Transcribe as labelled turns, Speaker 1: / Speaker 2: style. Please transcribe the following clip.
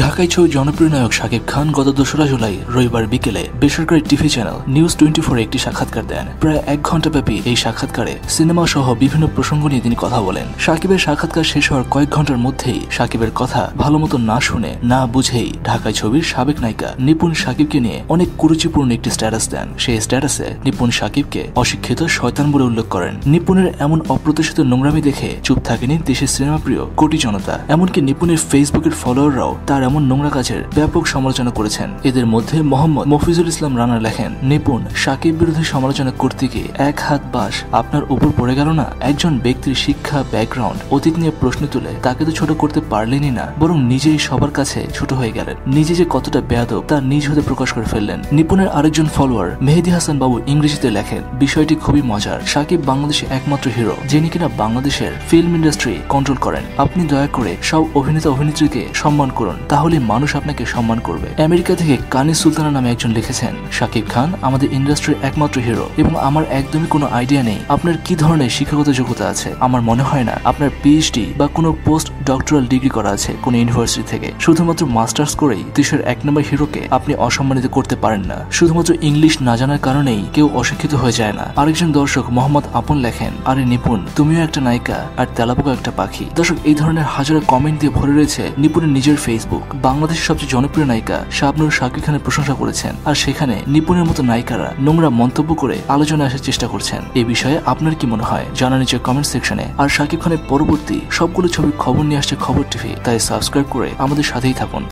Speaker 1: ঢাকায় ছবি জনপ্রিয় নায়ক শাকিব খান গত ২রা জুলাই রবিবার বিকেলে বেসরকারি টিভি চ্যানেল নিউজ 24 একটি সাক্ষাৎকার দেন। প্রায় ১ ঘণ্টা ব্যাপী এই সাক্ষাৎকারে সিনেমা সহ বিভিন্ন প্রসঙ্গ নিয়ে তিনি কথা বলেন। শাকিবের সাক্ষাৎকার শেষ হওয়ার কয়েক ঘন্টার মধ্যেই শাকিবের কথা ভালোমতো না শুনে না বুঝেই ঢাকায় ছবির সাবেক নায়িকা নিপুণ শাকিবকে নিয়ে অনেক কুরুচিপূর্ণ একটি স্ট্যাটাস দেন। সেই স্ট্যাটাসে নিপুণ শাকিবকে অশিক্ষিত শয়তান বলে উল্লেখ করেন। নিপুণের এমন অপ্রত্যাশিত নোংরামি দেখে চুপ থাকেনি দেশের সিনেমা প্রিয় কোটি জনতা। এমনকি নিপুণের ফেসবুকের ফলোয়াররাও তার এমন নোংরা কাজের ব্যাপক সমালোচনা করেছেন। এদের মধ্যে মোহাম্মদ মফিজুল ইসলাম রানা লেখেন, নিপুণ শাকিব বিরোধী সমালোচনা করতে গিয়ে এক হাত বাস আপনার উপর পড়ে গেল না? একজন ব্যক্তির শিক্ষা, ব্যাকগ্রাউন্ড, অতীত নিয়ে প্রশ্ন তুলে তাকে তো ছোট করতে পারলেনই না, বরং নিজেই সবার কাছে ছোট হয়ে গেলেন। নিজে যে কতটা বেয়াদব তা নিজ হতে প্রকাশ করে ফেললেন। নিপুণের আরেকজন ফলোয়ার মেহেদি হাসান বাবু ইংরেজিতে লেখেন, বিষয়টি খুবই মজার। শাকিব বাংলাদেশের একমাত্র হিরো যিনি কিনা বাংলাদেশের ফিল্ম ইন্ডাস্ট্রি কন্ট্রোল করেন। আপনি দয়া করে সব অভিনেতা অভিনেত্রীকে সম্মান করুন, তাহলে মানুষ আপনাকে সম্মান করবে। আমেরিকা থেকে কানি সুলতানা নামে একজন লিখেছেন, শাকিব খান আমাদের ইন্ডাস্ট্রির একমাত্র হিরো এবং আমার একদমই কোনো আইডিয়া নেই আপনার কি ধরনের শিক্ষাগত যোগ্যতা আছে। আমার মনে হয় না আপনার পিএইচডি বা কোনো পোস্ট ডক্টরাল ডিগ্রি করা আছে কোনো ইউনিভার্সিটি থেকে। শুধুমাত্র মাস্টার্স করেই দেশের ১ নম্বর হিরোকে আপনি অসম্মানিত করতে পারেন না। শুধুমাত্র ইংলিশ না জানার কারণেই কেউ অশিক্ষিত হয়ে যায় না। আরেকজন দর্শক মোহাম্মদ আপন লেখেন, আরে নিপুণ তুমিও একটা নায়িকা আর তেলাপোকা একটা পাখি। দর্শক এই ধরনের হাজারো কমেন্ট দিয়ে ভরে রয়েছে নিপুণের নিজের ফেসবুক। বাংলাদেশের সবচেয়ে জনপ্রিয় নায়িকা শাবনূর শাকিব খানের প্রশংসা করেছেন, আর সেখানে নিপুণের মতো নায়িকারা নোংরা মন্তব্য করে আলোচনায় আসার চেষ্টা করছেন। এই বিষয়ে আপনার কি মনে হয় জানা নিচে কমেন্ট সেকশনে। আর শাকিব খানের পরবর্তী সবগুলো ছবির খবর নিয়ে আসছে খবর টিভি, তাই সাবস্ক্রাইব করে আমাদের সাথেই থাকুন।